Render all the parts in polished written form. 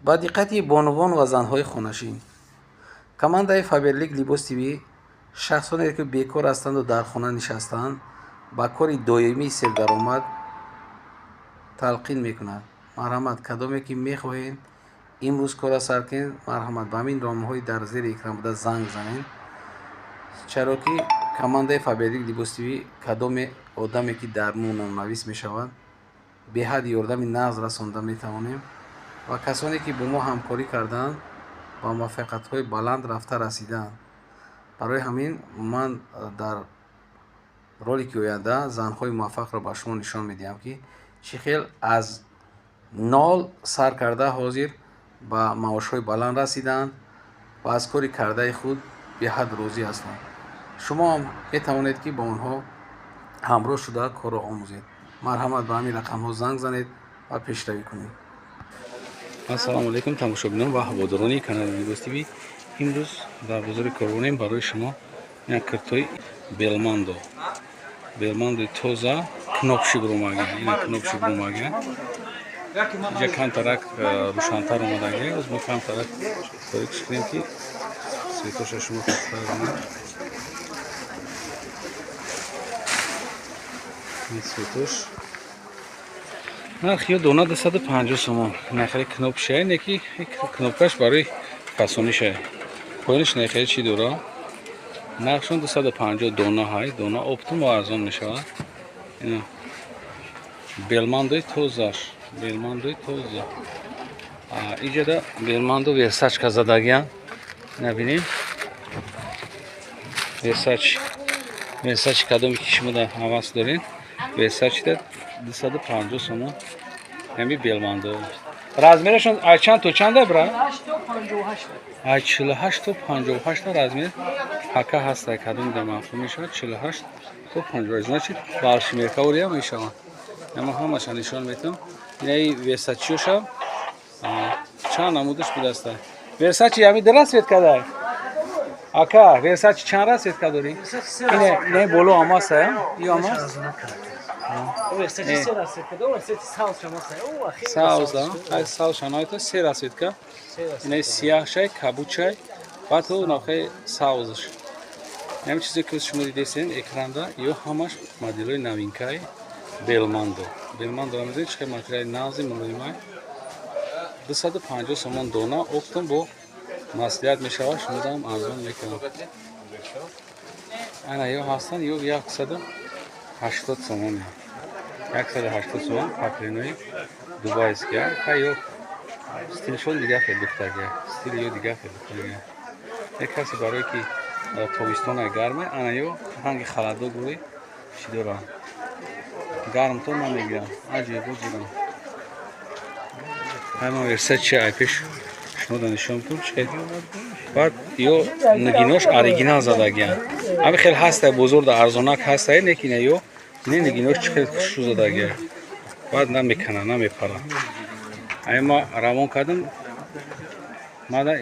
ба диққати бонувон ва занҳои хонашин. Командаи Фаберлик Libos TV шахсоне ки бекор ҳастанду дар хона нишастаанд ба кори доимии сердаромад талқин мекунад. марҳамат, кадоме ки мехоҳед имрӯз кора сар кунед, марҳамат ба ҳамин номаҳои дар зери экран буда занг занед, чаро ки командаи Фаберлик Libos TV кадоме одаме ки дар мунаввис мешавад беҳад ёрдами нағз расонда метавонем ва касоне ки бо мо ҳамкорӣ кардаанд ба муваффақиятҳои баланд рафта расидаанд. барои ҳамин ман дар ролики оянда занҳои муваффақро ба шумо нишон медиҳам ки чӣ хел аз нол сар карда ҳозир ба маошҳои баланд расидаанд ва аз кори кардаи худ беҳад розӣ ҳастанд. шумо ҳам метавонед ки ба онҳо ҳамроҳ шуда корро омӯзед. марҳамат, ба ҳамин рақамҳо занг занед ва пешравӣ кунед. ассалому алайкум тамошобинон ва ҳаводорони канали Libos TV. имрӯз дар бозори Корвонем барои шумо як киртои белмандои тоза кнопши бурумагия. ина кнопши бурумагия инҷа камтарак рӯшантар омадагия. оз мо камтарак торикш кунем ки светоша шумо кастаронед. ин светош нархи ё дона 250 сомон. нахари кнопшае неки кнопкаш барои фасонишае. поиниш нахари чӣ дора? нархшон 250 дона ҳай. дона оптум ва арзон мешавад. ина белмандои тозаш. белмандои тоза. иҷода белмандо версачка задагиян. набинем. версачи кадоме ки шумо дар ҳавас доред. версачида 250 сомон. ҳами белмандо. размерашон аз чанд то чанда бра? 48 то 58 размер ҳака ҳаста. кадоме да маъқул мешавад. 48 то 58. значит балшимеркавория мешавад. ама ҳамаша нишон метавам. инаи версачиоша чанд намудаш будаста. версачи ҳами дар расветка дар. ака версачи чанд расветка дори? не боло амаста. ё амаст. саусшаноита се расветка. инаи сияҳшай кабучай ва то навхаи саузш. ҳами чизе ки шумо дидесен экранда ё ҳамаш моделҳои новинкаи белмандо. белмандо рамезед чӣ хел материали нағзи мулоимай. 250 сомон дона. оптум бо маслиҳат мешавад. шумо дам арзон мекунам. ана ё ҳастан ё 180 сомон. 180 сомон паклинои дубайския. ҳай ё стилшон дига хел духтагия. стили ё дига хел духтагия. як касе барое ки тобистона гарме. ана ё ранги халадо гӯи чӣ дорам. гармто намегирам. аҷибу ҷибам. ҳай ман версачи айпеш шумо да нишон кунам. баъд ё нигинош оригинал задагиян. ҳами хел ҳастай бозор да арзонак ҳастай. некина ё не нигинош чӣ хел хушу задагия. баъд намекана намепара. ҳай ма равон кардам. мада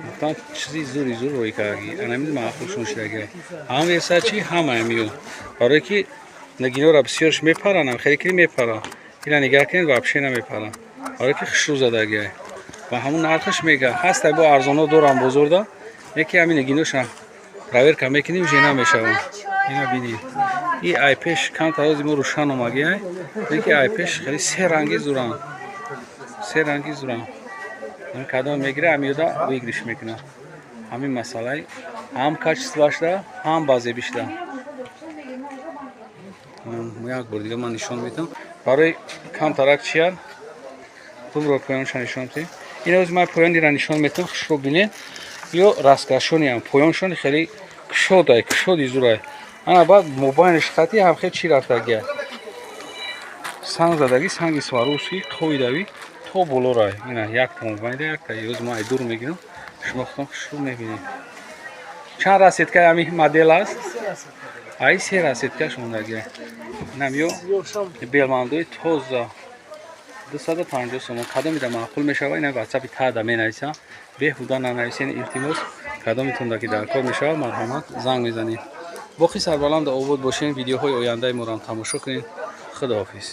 гуфтам чизи зури зур рӯй кардаги. анамид маъқулшон шидагия. ҳам версачи ҳама ҳамиё. барое ки нигинора бисёрш мепаранд. хеликри мепара. ина нигоҳ кунед вообще намепара. барое ки хушу задагия. ва ҳамун нархаш мега. ҳастай бо арзоно дорам бозорда. неки ҳамин нигиноша проверка мекунем жена мешавам. ина бинед. и айпеш камтарози мо рӯшан омагия. неки айпеш хеле се ранги зурам. се ранги зурам. кадом мегира ҳамиёда вигриш мекунам. ҳамин масъалаи ҳам качествашда ҳам базебишда. як бор дига ман нишон метавам. барои камтарак чияр тумро поёнша нишон метавем. ина ози ман поёнира нишон метавам. хушро бинед. ё расткашониям. поёншони хеле кушодай. кушоди зурай. ана баъд мобайниш хати ҳам хел чӣ рафтагия. санг задаги санги сваруски қоидави то болорай. ина якта мобайнда якта ёз ман айдур мегирам. шумо худтон хушро мебинед. чанд расветка ҳами модел аст? ай се расветкаш мондагия. инам ё белмандои тоза 250 сомон. кадомида маъқул мешавад. ина ватсапи таъда менависам. беҳуда нанависен. илтимос кадомитонда ки дар кор мешавад марҳамат занг мезанед. боқи сарбаланда обод бошед. видеоҳои ояндаи моро тамошо кунед. худоҳофиз.